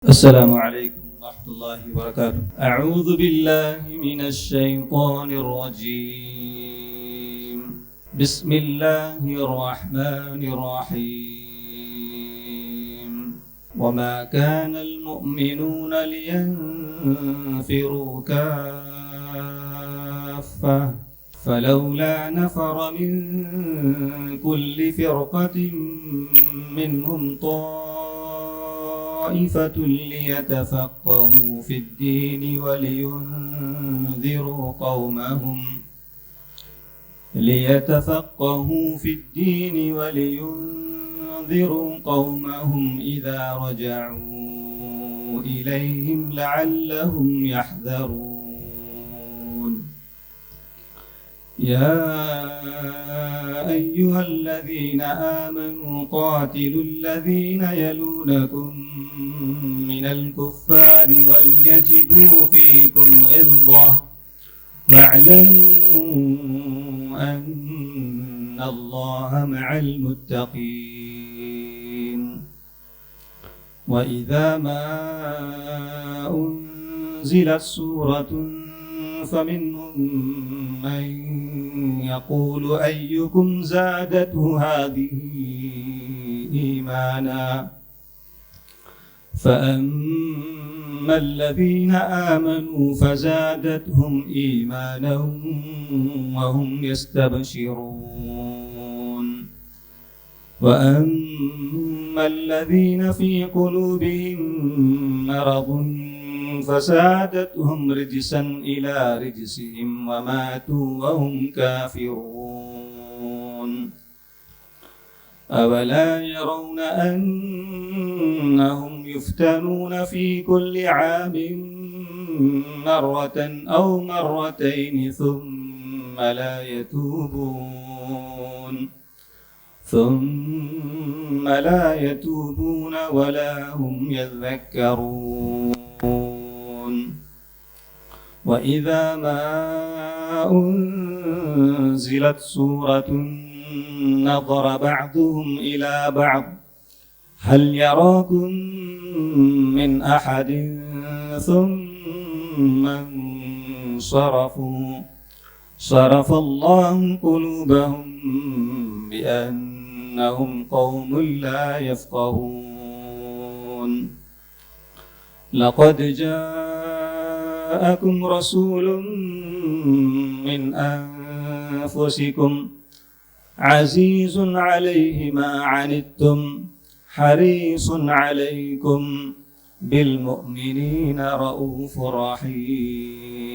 السلام عليكم ورحمة الله وبركاته. أعوذ بالله من الشيطان الرجيم. بسم الله الرحمن الرحيم. وما كان المؤمنون لينفروا كافة فلولا نفر من كل فرقة منهم طائفة ليتفقهوا في الدين ولينذروا قومهم إذا رجعوا إليهم لعلهم يحذرون. يا أيها الذين آمنوا قاتلوا الذين يلونكم من الكفار وليجدوا فيكم غلظة واعلموا أن الله مع المتقين. وإذا ما أنزلت سورة فمنهم من يقول أيكم زادته هذه إيمانا فأما الذين آمنوا فزادتهم إيمانا وهم يستبشرون. وأما الذين في قلوبهم مرض فزادتهم رجسا إلى رجسهم وماتوا وهم كافرون. أولا يرون أنهم يفتنون في كل عام مرة أو مرتين ثم لا يتوبون ولا هم يذكرون. وإذا ما أنزلت سورة نظر بعضهم إلى بعض هل يراكم من أحد ثم انصرفوا صرف الله قلوبهم بأنهم قوم لا يفقهون. لقد جاءكم رسول من أنفسكم عزيز عليه ما عنتم حريص عليكم بالمؤمنين رؤوف رحيم.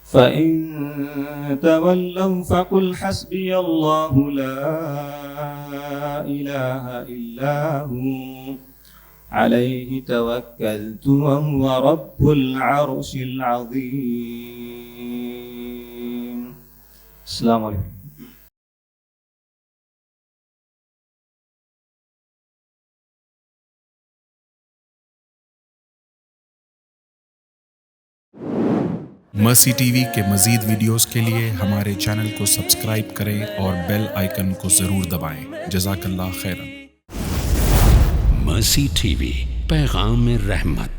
فإن تولوا فقل حسبي الله لا إله إلا هو عليه توكلت وهو رب العرش العظيم. السلام عليكم. Mercy TV के मज़ीद वीडियोस के लिए हमारे चैनल को सब्सक्राइब करें और बेल आइकन को ज़रूर दबाएं। जज़ाकल्लाह खैरन। मर्सी टीवी, पैगाम रहमत।